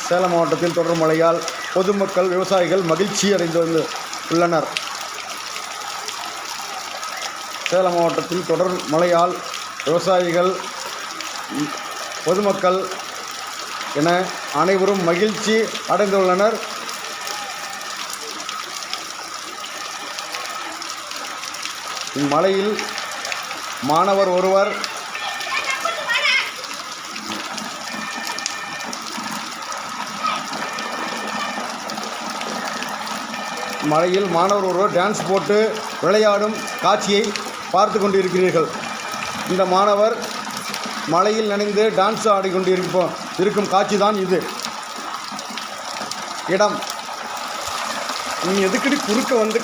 சேலம் மாவட்டத்தில் தொடர் மழையால் பொதுமக்கள் விவசாயிகள் மகிழ்ச்சி அடைந்து உள்ளனர். சேலம் மாவட்டத்தில் தொடர் மழையால் விவசாயிகள் பொதுமக்கள் என அனைவரும் மகிழ்ச்சி அடைந்துள்ளனர். இம்மழையில் மாணவர் ஒருவர் டான்ஸ் போட்டு விளையாடும் காட்சியை பார்த்து கொண்டிருக்கிறீர்கள். இந்த மாணவர் மழையில் நனைந்து டான்ஸ் ஆடிக்கொண்டிருக்கும் காட்சி தான் இது. இடம் நீ எதுக்கடி குறுக்க வந்து